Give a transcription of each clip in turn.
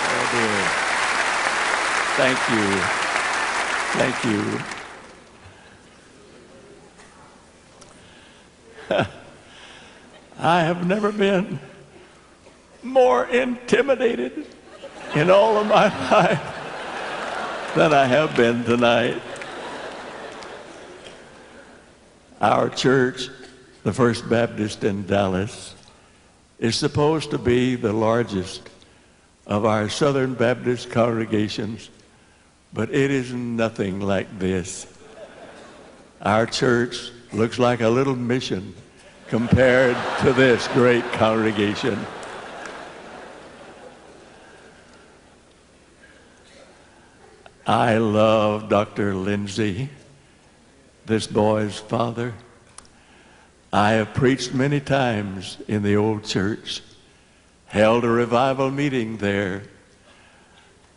Oh, dear. Thank you. Thank you. I have never been more intimidated in all of my life than I have been tonight. Our church, the First Baptist in Dallas, is supposed to be the largest of our Southern Baptist congregations, but it is nothing like this. Our church looks like a little mission compared to this great congregation. I love Dr. Lindsay, this boy's father. I have preached many times in the old church, held a revival meeting there.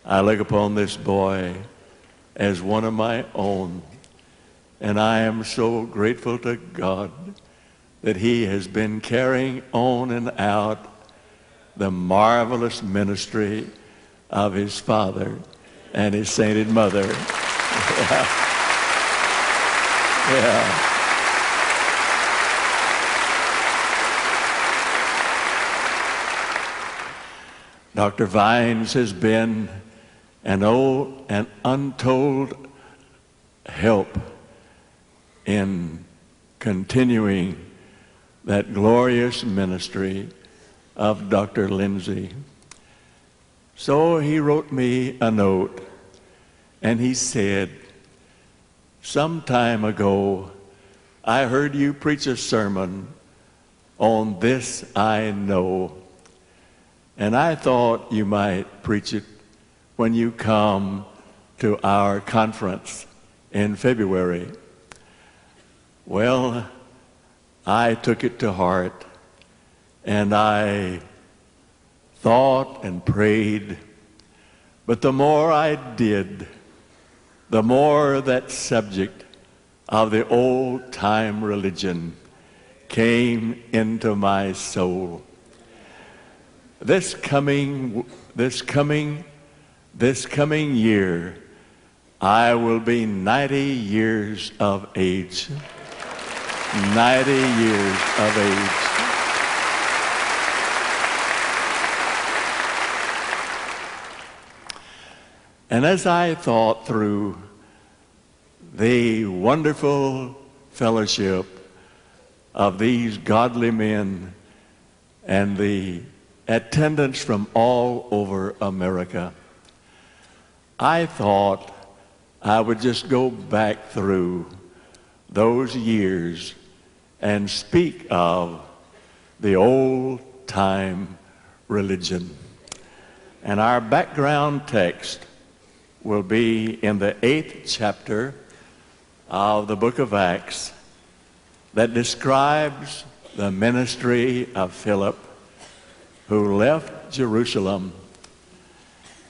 I look upon this boy as one of my own, and I am so grateful to God that he has been carrying on and out the marvelous ministry of his father and his sainted mother. Yeah. Dr. Vines has been an old and untold help in continuing that glorious ministry of Dr. Lindsay. So he wrote me a note, and he said, "Some time ago, I heard you preach a sermon on this I know, and I thought you might preach it when you come to our conference in February." Well, I took it to heart, and I thought and prayed, but the more I did, the more that subject of the old-time religion came into my soul. This coming year, I will be 90 years of age. 90 years of age. And as I thought through the wonderful fellowship of these godly men and the attendants from all over America, I thought I would just go back through those years and speak of the old-time religion. And our background text will be in the 8th chapter of the book of Acts that describes the ministry of Philip, who left Jerusalem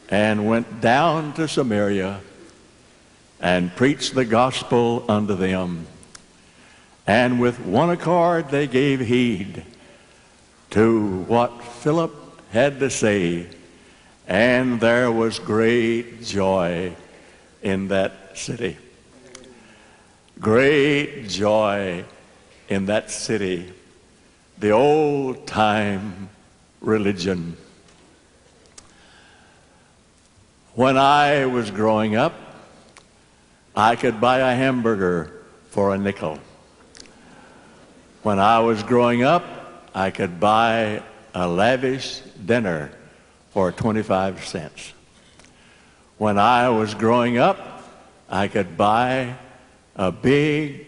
and went down to Samaria and preached the gospel unto them. And with one accord they gave heed to what Philip had to say, and there was great joy in that city. Great joy in that city. The old-time religion. When I was growing up, I could buy a hamburger for a nickel. When I was growing up, I could buy a lavish dinner for 25 cents. When I was growing up, I could buy a big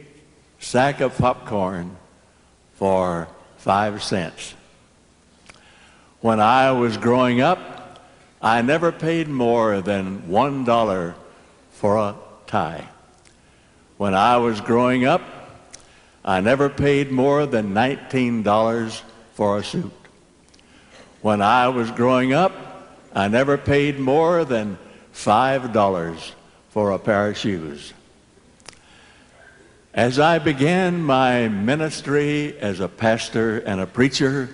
sack of popcorn for 5 cents. When I was growing up, I never paid more than $1 for a tie. When I was growing up, I never paid more than $19 for a suit. When I was growing up, I never paid more than $5 for a pair of shoes. As I began my ministry as a pastor and a preacher,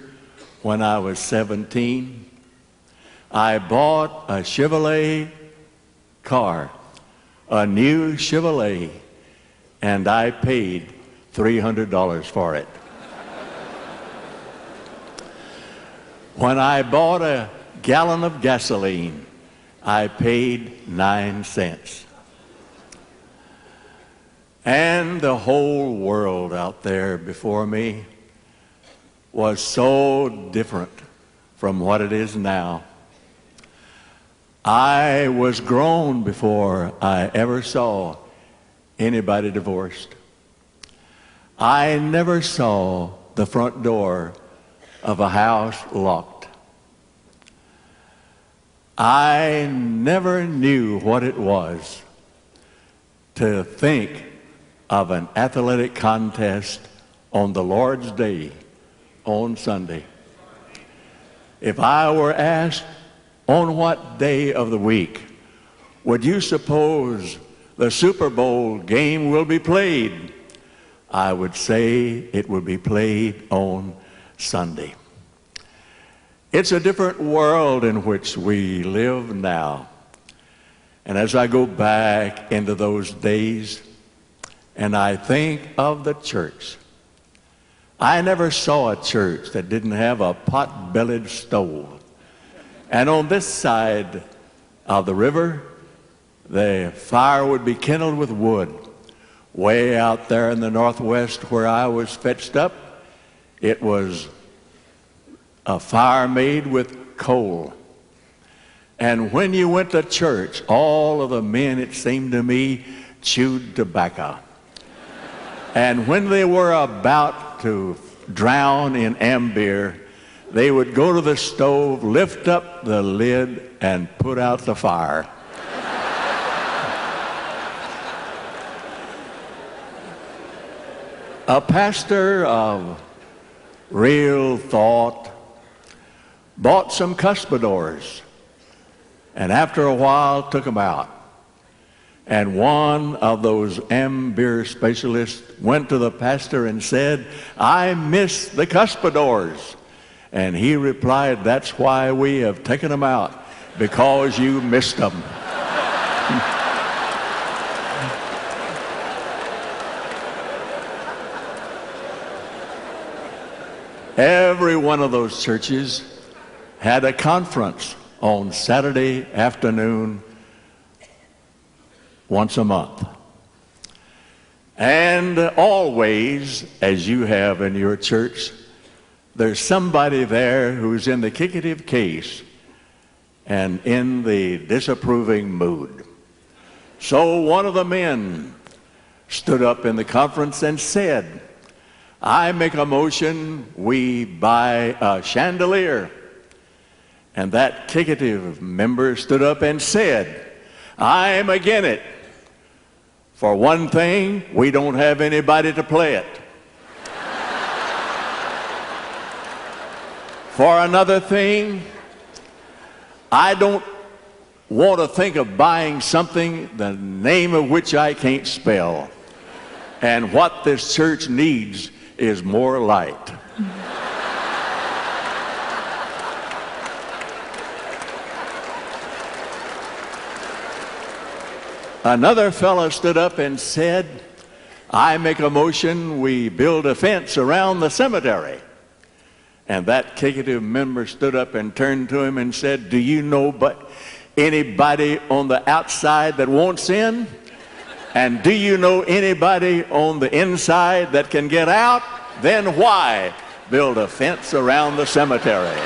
when I was 17, I bought a Chevrolet car, a new Chevrolet, and I paid $300 for it. When I bought a gallon of gasoline, I paid 9 cents. And the whole world out there before me was so different from what it is now. I was grown before I ever saw anybody divorced. I never saw the front door of a house locked. I never knew what it was to think of an athletic contest on the Lord's Day on Sunday. If I were asked on what day of the week would you suppose the Super Bowl game will be played, I would say it would be played on Sunday. It's a different world in which we live now. And as I go back into those days and I think of the church, I never saw a church that didn't have a pot-bellied stove. And on this side of the river, the fire would be kindled with wood. Way out there in the northwest where I was fetched up, it was a fire made with coal. And when you went to church, all of the men, it seemed to me, chewed tobacco. And when they were about to drown in amber, they would go to the stove, lift up the lid, and put out the fire. A pastor of real thought bought some cuspidors, and after a while took them out. And one of those amber specialists went to the pastor and said, "I miss the cuspidors." And he replied, "That's why we have taken them out, because you missed them." Every one of those churches had a conference on Saturday afternoon once a month. And always, as you have in your church, there's somebody there who's in the kickative case and in the disapproving mood. So one of the men stood up in the conference and said, "I make a motion we buy a chandelier." And that kickative member stood up and said, "I'm against it. For one thing, we don't have anybody to play it. For another thing, I don't want to think of buying something the name of which I can't spell. And what this church needs is more light." Another fellow stood up and said, "I make a motion we build a fence around the cemetery." And that kickative member stood up and turned to him and said, "Do you know anybody on the outside that won't sin? And do you know anybody on the inside that can get out? Then why build a fence around the cemetery?"